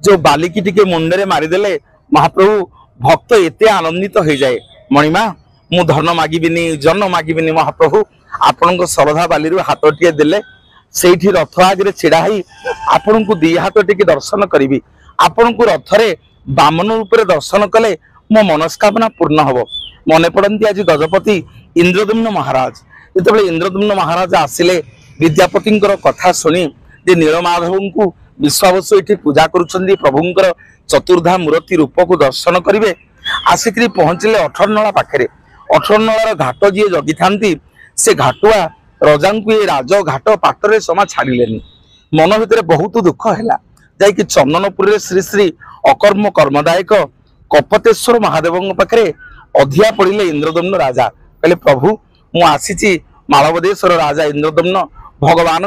जो बालिकी टिके मुंडे मारिदेले महाप्रभु भक्त एते आनंदित हो जाए मणिमा मु धन मागिबिनी जन मागिबिनी महाप्रभु आपण श्रद्धा बाली हाथ टे देले से रथ आगे छिड़ा आपण को दी हाथ टे दर्शन करी आपण को रथरे बामन रूप दर्शन कले मो मनस्कामना पूर्ण हम मन पड़ती आज गजपति इंद्रदम्न महाराज जो इंद्रदम्न महाराज आसिले विद्यापति कथा शुणी जे नीलमाधव को विश्वावसु ये पूजा करुँच प्रभुंर चतुर्धा मूर्ति रूप को दर्शन करेंगे आसिक पहुँचले अठरनला पाखे अठरनलार घाट जी जगी था से घाटुआ रजा को ये राज घाट पाटरे समा छाड़े मन भितर बहुत दुख है जाकि चंदनपुर श्री श्री अकर्म कर्मदायक कपतेश्वर महादेव पाखे अधिया पड़े इंद्रदम्न राजा कहले प्रभु मु आसी मालवदेश्वर राजा इंद्रदम्न भगवान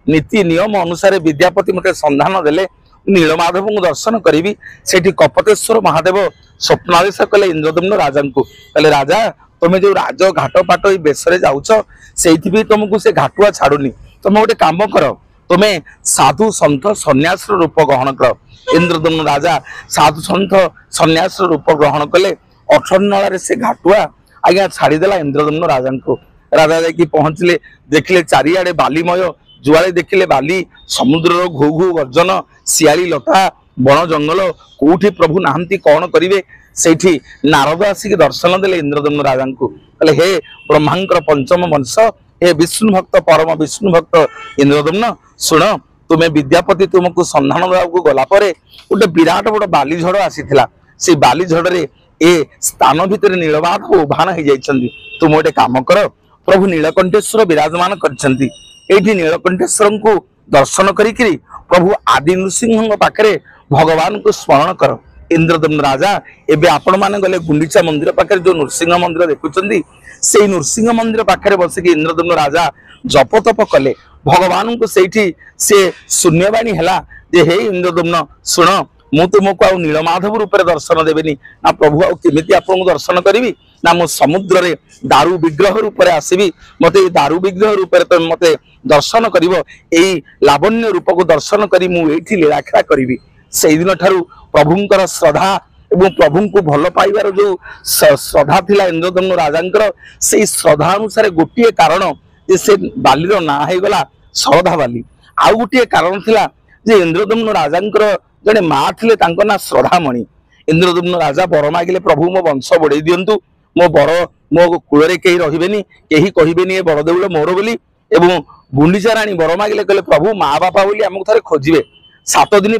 नीति नियम अनुसार विद्यापति मते संधान देले नीलमाधव को दर्शन करी से कपतेश्वर महादेव स्वप्नादेश कले इंद्रदम्न राजा को कहले राजा तुम्हें जो राज घाट पाट बेस जाऊच से तुमको से घाटुआ छाड़ुनी तुम गोटे काम कर तुम्हें साधु सन्थ सन्यास रूप ग्रहण कर इंद्रदम्न राजा साधु सन्थ सन्यास रूप ग्रहण कले अठरनल से घाटुआ आज्ञा छाड़देला इंद्रदम्न राजा को राजा जाकि पहुंचले देखिले चारिआडे बालीमय जुआड़े देखिले बाली समुद्र घू घू गर्जन शियाली लता बण जंगल कौटी प्रभु नाहंती कौन करिवे सेठी नारद आसिक दर्शन देले इंद्रदम्न राजा को कहले हे ब्रह्मांकर पंचम वंश हे विष्णु भक्त परम विष्णु भक्त इंद्रदम्न सुन तुम्हें विद्यापति तुमको संधान देवा गला गोटे विराट बड़ बाली झड़ आसीथिला से बाली झड़े ए स्थान भितर नीलमाधव उभान हो जाइछन्ती तुम गोटे काम कर प्रभु नीलकंठेश्वर विराजमान करछन्ती एठी नीलकंठेश्वर को दर्शन करी प्रभु आदि नृसिंह पाखे भगवान को स्मरण कर इंद्रदम्न राजा एबे आपण माने गले गुंडीचा मंदिर पाखे जो नृसिंह मंदिर देखुचंदी से नृसिंह मंदिर पाखे बसिक इंद्रदम्न राजा जप तप कले भगवान को सेठी से शून्यवाणी है जे हे इंद्रदम्न सुन मु तुमको आ नीलमाधव रूप दर्शन देवेनी ना प्रभु आमिति आपको दर्शन करी ना मु समुद्र रे दारू विग्रह रूप आसबि मत दारू विग्रह रूप तुम मत दर्शन कर लावण्य रूप को दर्शन करी मुझे लीलाखेला करी से दिन ठारू प्रभुंकर श्रद्धा एवं प्रभु को भल पाइबार जो श्रद्धा थिला इंद्रदम्न राजा से श्रद्धा अनुसार गोटे कारण जे से बालीर ना हो गला श्रद्धा बाली आउ गोटे कारण थिला जे इंद्रदम्न राजा जड़े माँ थे ना श्रद्धामणि इंद्रदम्न राजा बर मागिले प्रभु मो वंश बढ़े दिंतु मो बर मो कूल कहीं रही कहीं कहबेनी बड़ देउल मोर बोली एवं गुंडीचा राणी बर मागिले कहले प्रभु माँ बापा बोली आमको थे खोजे 7 दिन